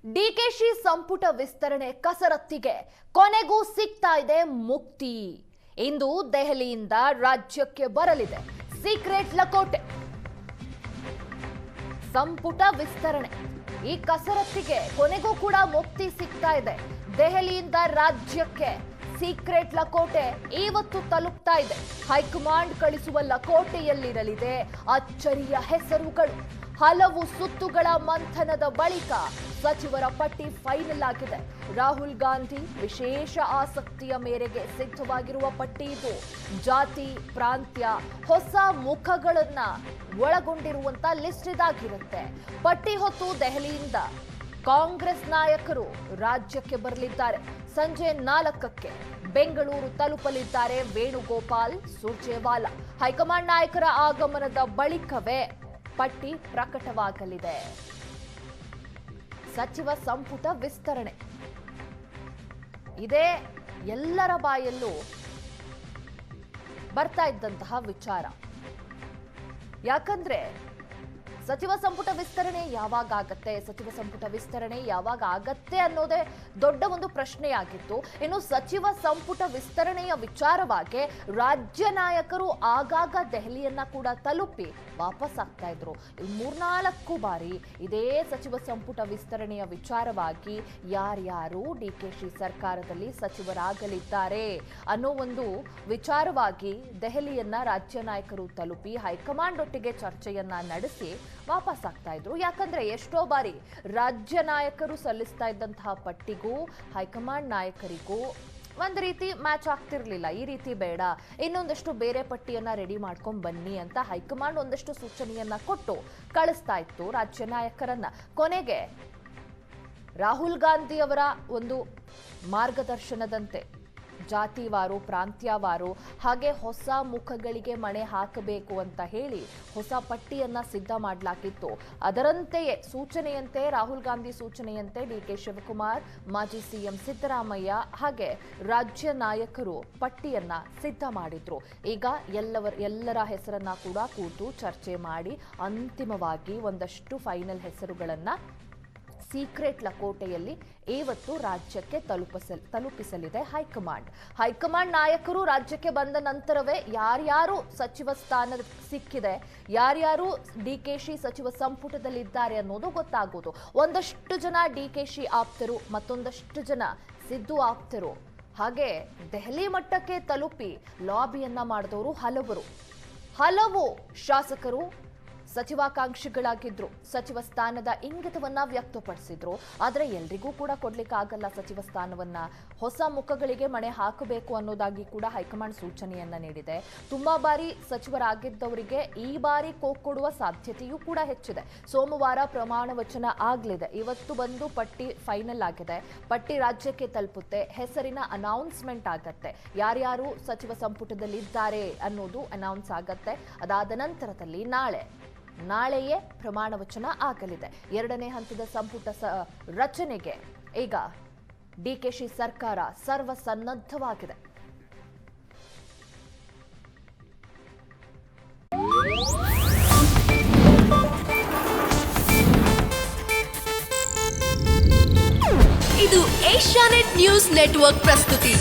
ಡಿಕೆಶಿ ಸಂಪುಟ ವಿಸ್ತರಣೆ ಕಸರತ್ತಿಗೆ ಕೊನೆಗೂ ಸಿಗ್ತಾ ಇದೆ ಮುಕ್ತಿ. ಇಂದು ದೆಹಲಿಯಿಂದ ರಾಜ್ಯಕ್ಕೆ ಬರಲಿದೆ ಸೀಕ್ರೆಟ್ ಲಕೋಟೆ. ಸಂಪುಟ ವಿಸ್ತರಣೆ ಈ ಕಸರತ್ತಿಗೆ ಕೊನೆಗೂ ಕೂಡ ಮುಕ್ತಿ ಸಿಗ್ತಾ ಇದೆ. ದೆಹಲಿಯಿಂದ ರಾಜ್ಯಕ್ಕೆ ಸೀಕ್ರೆಟ್ ಲಕೋಟೆ ಇವತ್ತು ತಲುಪ್ತಾ ಇದೆ. ಹೈಕಮಾಂಡ್ ಕಳಿಸುವ ಲಕೋಟೆಯಲ್ಲಿರಲಿದೆ ಅಚ್ಚರಿಯ ಹೆಸರುಗಳು. ಹಲವು ಸುತ್ತುಗಳ ಮಂಥನದ ಬಳಿಕ ಸಚಿವರ ಪಟ್ಟಿ ಫೈನಲ್ ಆಗಿದೆ. ರಾಹುಲ್ ಗಾಂಧಿ ವಿಶೇಷ ಆಸಕ್ತಿಯ ಮೇರೆಗೆ ಸಿದ್ಧವಾಗಿರುವ ಪಟ್ಟಿ ಇದು. ಜಾತಿ, ಪ್ರಾಂತ್ಯ, ಹೊಸ ಮುಖಗಳನ್ನ ಒಳಗೊಂಡಿರುವಂತ ಲಿಸ್ಟ್ ಇದಾಗಿರುತ್ತೆ. ಪಟ್ಟಿ ಹೊತ್ತು ದೆಹಲಿಯಿಂದ ಕಾಂಗ್ರೆಸ್ ನಾಯಕರು ರಾಜ್ಯಕ್ಕೆ ಬರಲಿದ್ದಾರೆ. ಸಂಜೆ 4ಕ್ಕೆ ಬೆಂಗಳೂರು ತಲುಪಲಿದ್ದಾರೆ ವೇಣುಗೋಪಾಲ್ ಸುರ್ಜೇವಾಲಾ. ಹೈಕಮಾಂಡ್ ನಾಯಕರ ಆಗಮನದ ಬಳಿಕವೇ ಪಟ್ಟಿ ಪ್ರಕಟವಾಗಲಿದೆ. ಸಚಿವ ಸಂಪುಟ ವಿಸ್ತರಣೆ ಇದೇ ಎಲ್ಲರ ಬಾಯಲ್ಲೂ ಬರ್ತಾ ಇದ್ದಂತಹ ವಿಚಾರ. ಯಾಕಂದ್ರೆ ಸಚಿವ ಸಂಪುಟ ವಿಸ್ತರಣೆ ಯಾವಾಗ ಆಗತ್ತೆ, ಸಚಿವ ಸಂಪುಟ ವಿಸ್ತರಣೆ ಯಾವಾಗ ಆಗತ್ತೆ ಅನ್ನೋದೇ ದೊಡ್ಡ ಒಂದು ಪ್ರಶ್ನೆಯಾಗಿತ್ತು. ಇನ್ನು ಸಚಿವ ಸಂಪುಟ ವಿಸ್ತರಣೆಯ ವಿಚಾರವಾಗಿ ರಾಜ್ಯ ನಾಯಕರು ಆಗಾಗ ದೆಹಲಿಯನ್ನ ಕೂಡ ತಲುಪಿ ವಾಪಸ್ ಆಗ್ತಾ ಇದ್ರು. 3-4 ಬಾರಿ ಇದೇ ಸಚಿವ ಸಂಪುಟ ವಿಸ್ತರಣೆಯ ವಿಚಾರವಾಗಿ ಯಾರ್ಯಾರು ಡಿಕೆಶಿ ಸರ್ಕಾರದಲ್ಲಿ ಸಚಿವರಾಗಲಿದ್ದಾರೆ ಅನ್ನೋ ಒಂದು ವಿಚಾರವಾಗಿ ದೆಹಲಿಯನ್ನ ರಾಜ್ಯ ನಾಯಕರು ತಲುಪಿ ಹೈಕಮಾಂಡ್ ಒಟ್ಟಿಗೆ ಚರ್ಚೆಯನ್ನ ನಡೆಸಿ ವಾಪಸ್ ಆಗ್ತಾ ಇದ್ರು. ಯಾಕಂದ್ರೆ ಎಷ್ಟೋ ಬಾರಿ ರಾಜ್ಯ ನಾಯಕರು ಸಲ್ಲಿಸ್ತಾ ಇದ್ದಂತಹ ಪಟ್ಟಿಗೂ ಹೈಕಮಾಂಡ್ ನಾಯಕರಿಗೂ ಒಂದು ರೀತಿ ಮ್ಯಾಚ್ ಆಗ್ತಿರ್ಲಿಲ್ಲ. ಈ ರೀತಿ ಬೇಡ, ಇನ್ನೊಂದಷ್ಟು ಬೇರೆ ಪಟ್ಟಿಯನ್ನ ರೆಡಿ ಮಾಡ್ಕೊಂಡ್ ಬನ್ನಿ ಅಂತ ಹೈಕಮಾಂಡ್ ಒಂದಷ್ಟು ಸೂಚನೆಯನ್ನ ಕೊಟ್ಟು ಕಳಿಸ್ತಾ ಇತ್ತು ರಾಜ್ಯ ನಾಯಕರನ್ನ. ಕೊನೆಗೆ ರಾಹುಲ್ ಗಾಂಧಿ ಅವರ ಒಂದು ಮಾರ್ಗದರ್ಶನದಂತೆ ಜಾತಿವಾರು, ಪ್ರಾಂತ್ಯವಾರು, ಹಾಗೆ ಹೊಸ ಮುಖಗಳಿಗೆ ಮಣೆ ಹಾಕಬೇಕು ಅಂತ ಹೇಳಿ ಹೊಸ ಪಟ್ಟಿಯನ್ನ ಸಿದ್ಧ ಮಾಡಲಾಗಿತ್ತು. ಅದರಂತೆಯೇ ಸೂಚನೆಯಂತೆ ರಾಹುಲ್ ಗಾಂಧಿ ಸೂಚನೆಯಂತೆ ಡಿಕೆ ಶಿವಕುಮಾರ್, ಮಾಜಿ ಸಿಎಂ ಸಿದ್ದರಾಮಯ್ಯ ಹಾಗೆ ರಾಜ್ಯ ನಾಯಕರು ಪಟ್ಟಿಯನ್ನ ಸಿದ್ಧ ಮಾಡಿದ್ರು. ಈಗ ಎಲ್ಲರ ಹೆಸರನ್ನ ಕೂಡ ಕೂತು ಚರ್ಚೆ ಮಾಡಿ ಅಂತಿಮವಾಗಿ ಒಂದಷ್ಟು ಫೈನಲ್ ಹೆಸರುಗಳನ್ನ ಸೀಕ್ರೆಟ್ ಲಕೋಟೆಯಲ್ಲಿ ಇವತ್ತು ರಾಜ್ಯಕ್ಕೆ ತಲುಪಿಸಲಿದೆ ಹೈಕಮಾಂಡ್. ಹೈಕಮಾಂಡ್ ನಾಯಕರು ರಾಜ್ಯಕ್ಕೆ ಬಂದ ನಂತರವೇ ಯಾರ್ಯಾರು ಸಚಿವ ಸ್ಥಾನ ಸಿಕ್ಕಿದೆ, ಯಾರ್ಯಾರು ಡಿಕೆಶಿ ಸಚಿವ ಸಂಪುಟದಲ್ಲಿದ್ದಾರೆ ಅನ್ನೋದು ಗೊತ್ತಾಗೋದು. ಒಂದಷ್ಟು ಜನ ಡಿಕೆಶಿ ಆಪ್ತರು, ಮತ್ತೊಂದಷ್ಟು ಜನ ಸಿದ್ದು ಆಪ್ತರು, ಹಾಗೆ ದೆಹಲಿ ಮಟ್ಟಕ್ಕೆ ತಲುಪಿ ಲಾಬಿಯನ್ನ ಮಾಡಿದವರು ಹಲವು ಶಾಸಕರು ಸಚಿವಾಕಾಂಕ್ಷಿಗಳಾಗಿದ್ರು. ಸಚಿವ ಸ್ಥಾನದ ಇಂಗಿತವನ್ನ ವ್ಯಕ್ತಪಡಿಸಿದ್ರು. ಆದರೆ ಎಲ್ರಿಗೂ ಕೂಡ ಕೊಡ್ಲಿಕ್ಕಾಗಲ್ಲ ಸಚಿವ ಸ್ಥಾನವನ್ನ. ಹೊಸ ಮುಖಗಳಿಗೆ ಮಣೆ ಹಾಕಬೇಕು ಅನ್ನೋದಾಗಿ ಕೂಡ ಹೈಕಮಾಂಡ್ ಸೂಚನೆಯನ್ನ ನೀಡಿದೆ. ತುಂಬಾ ಬಾರಿ ಸಚಿವರಾಗಿದ್ದವರಿಗೆ ಈ ಬಾರಿ ಕೊಡುವ ಸಾಧ್ಯತೆಯೂ ಕೂಡ ಹೆಚ್ಚಿದೆ. ಸೋಮವಾರ ಪ್ರಮಾಣ ವಚನ ಆಗಲಿದೆ. ಇವತ್ತು ಬಂದು ಪಟ್ಟಿ ಫೈನಲ್ ಆಗಿದೆ. ಪಟ್ಟಿ ರಾಜ್ಯಕ್ಕೆ ತಲುಪುತ್ತೆ. ಹೆಸರಿನ ಅನೌನ್ಸ್ಮೆಂಟ್ ಆಗತ್ತೆ. ಯಾರ್ಯಾರು ಸಚಿವ ಸಂಪುಟದಲ್ಲಿದ್ದಾರೆ ಅನ್ನೋದು ಅನೌನ್ಸ್ ಆಗತ್ತೆ. ಅದಾದ ನಂತರದಲ್ಲಿ ನಾಳೆಯೇ ಪ್ರಮಾಣ ವಚನ ಆಗಲಿದೆ. 2ನೇ ಹಂತದ ಸಂಪುಟ ರಚನೆಗೆ ಈಗ ಡಿಕೆಶಿ ಸರ್ಕಾರ ಸರ್ವಸನ್ನದ್ಧವಾಗಿದೆ. ಇದು ಏಷ್ಯಾನೆಟ್ ನ್ಯೂಸ್ ನೆಟ್ವರ್ಕ್ ಪ್ರಸ್ತುತಿ.